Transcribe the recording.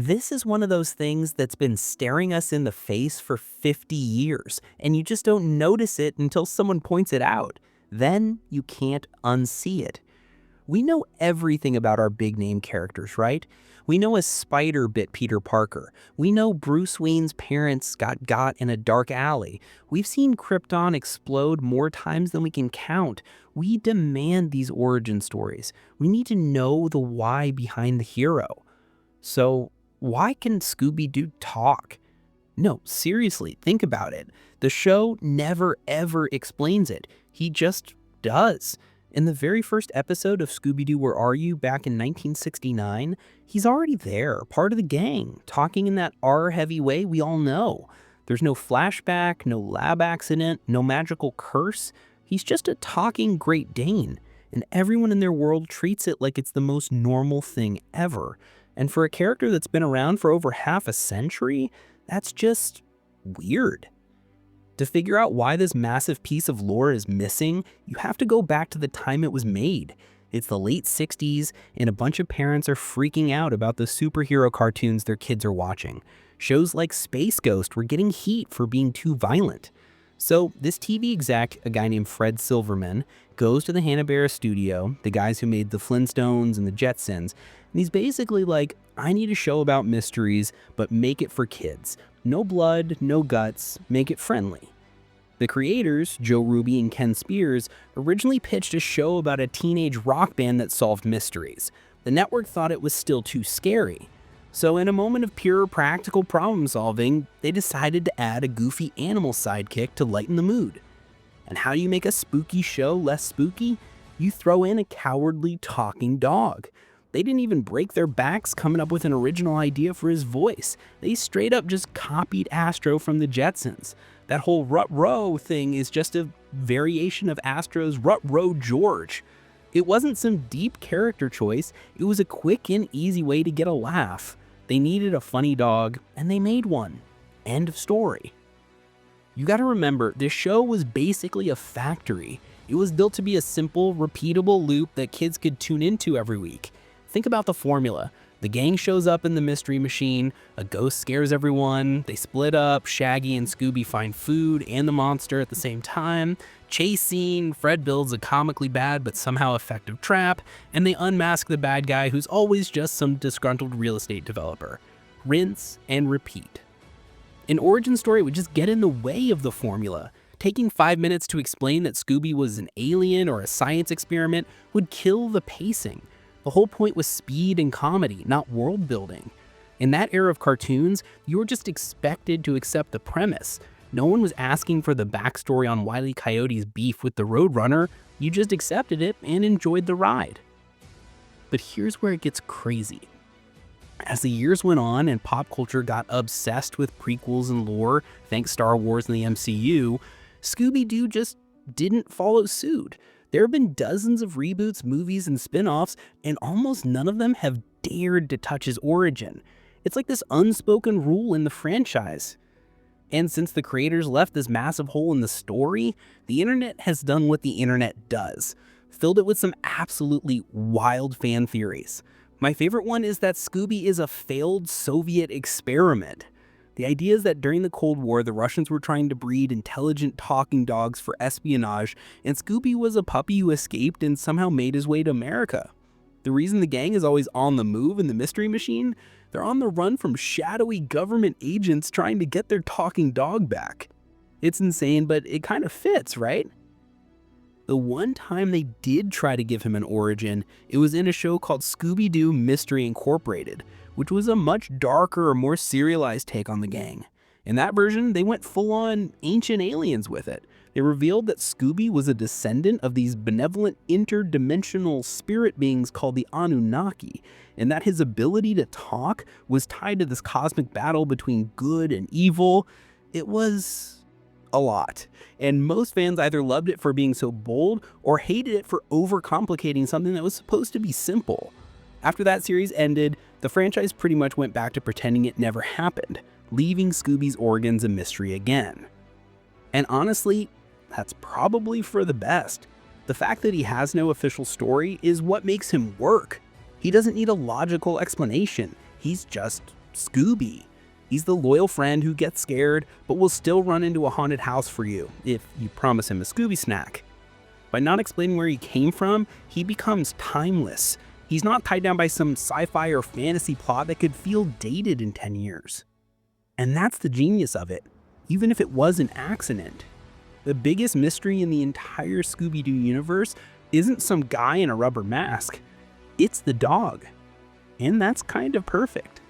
This is one of those things that's been staring us in the face for 50 years, and you just don't notice it until someone points it out. Then you can't unsee it. We know everything about our big name characters, right? We know a spider bit Peter Parker. We know Bruce Wayne's parents got in a dark alley. We've seen Krypton explode more times than we can count. We demand these origin stories. We need to know the why behind the hero. So, why can Scooby-Doo talk? No, seriously, think about it. The show never ever explains it. He just does. In the very first episode of Scooby-Doo Where Are You back in 1969, he's already there, part of the gang, talking in that R-heavy way we all know. There's no flashback, no lab accident, no magical curse. He's just a talking Great Dane, and everyone in their world treats it like it's the most normal thing ever. And for a character that's been around for over half a century, that's just weird. To figure out why this massive piece of lore is missing, you have to go back to the time it was made. It's the late 60s, and a bunch of parents are freaking out about the superhero cartoons their kids are watching. Shows like Space Ghost were getting heat for being too violent. So this TV exec, a guy named Fred Silverman, goes to the Hanna-Barbera studio, the guys who made the Flintstones and the Jetsons, and he's basically like, I need a show about mysteries, but make it for kids. No blood, no guts, make it friendly. The creators, Joe Ruby and Ken Spears, originally pitched a show about a teenage rock band that solved mysteries. The network thought it was still too scary. So in a moment of pure practical problem solving, they decided to add a goofy animal sidekick to lighten the mood. And how do you make a spooky show less spooky? You throw in a cowardly talking dog. They didn't even break their backs coming up with an original idea for his voice. They straight up just copied Astro from the Jetsons. That whole Rut-Row thing is just a variation of Astro's Rut-Row George. It wasn't some deep character choice, it was a quick and easy way to get a laugh. They needed a funny dog, and they made one. End of story. You gotta remember, this show was basically a factory. It was built to be a simple, repeatable loop that kids could tune into every week. Think about the formula. The gang shows up in the mystery machine, a ghost scares everyone, they split up, Shaggy and Scooby find food and the monster at the same time, chase scene, Fred builds a comically bad but somehow effective trap, and they unmask the bad guy who's always just some disgruntled real estate developer. Rinse and repeat. An origin story would just get in the way of the formula. Taking 5 minutes to explain that Scooby was an alien or a science experiment would kill the pacing. The whole point was speed and comedy, not world building. In that era of cartoons, you were just expected to accept the premise. No one was asking for the backstory on Wile E. Coyote's beef with the Roadrunner. You just accepted it and enjoyed the ride. But here's where it gets crazy. As the years went on and pop culture got obsessed with prequels and lore, thanks Star Wars and the MCU, Scooby-Doo just didn't follow suit. There have been dozens of reboots, movies, and spin-offs, and almost none of them have dared to touch his origin. It's like this unspoken rule in the franchise. And since the creators left this massive hole in the story, the internet has done what the internet does. Filled it with some absolutely wild fan theories. My favorite one is that Scooby is a failed Soviet experiment. The idea is that during the Cold War, the Russians were trying to breed intelligent talking dogs for espionage, and Scooby was a puppy who escaped and somehow made his way to America. The reason the gang is always on the move in the Mystery Machine? They're on the run from shadowy government agents trying to get their talking dog back. It's insane, but it kind of fits, right? The one time they did try to give him an origin, it was in a show called Scooby-Doo Mystery Incorporated, which was a much darker, more serialized take on the gang. In that version, they went full-on ancient aliens with it. They revealed that Scooby was a descendant of these benevolent interdimensional spirit beings called the Anunnaki, and that his ability to talk was tied to this cosmic battle between good and evil. It was a lot, and most fans either loved it for being so bold or hated it for overcomplicating something that was supposed to be simple. After that series ended, the franchise pretty much went back to pretending it never happened, leaving Scooby's origins a mystery again. And honestly, that's probably for the best. The fact that he has no official story is what makes him work. He doesn't need a logical explanation. He's just Scooby. He's the loyal friend who gets scared but will still run into a haunted house for you if you promise him a Scooby snack. By not explaining where he came from, he becomes timeless. He's not tied down by some sci-fi or fantasy plot that could feel dated in 10 years. And that's the genius of it, even if it was an accident. The biggest mystery in the entire Scooby-Doo universe isn't some guy in a rubber mask. It's the dog. And that's kind of perfect.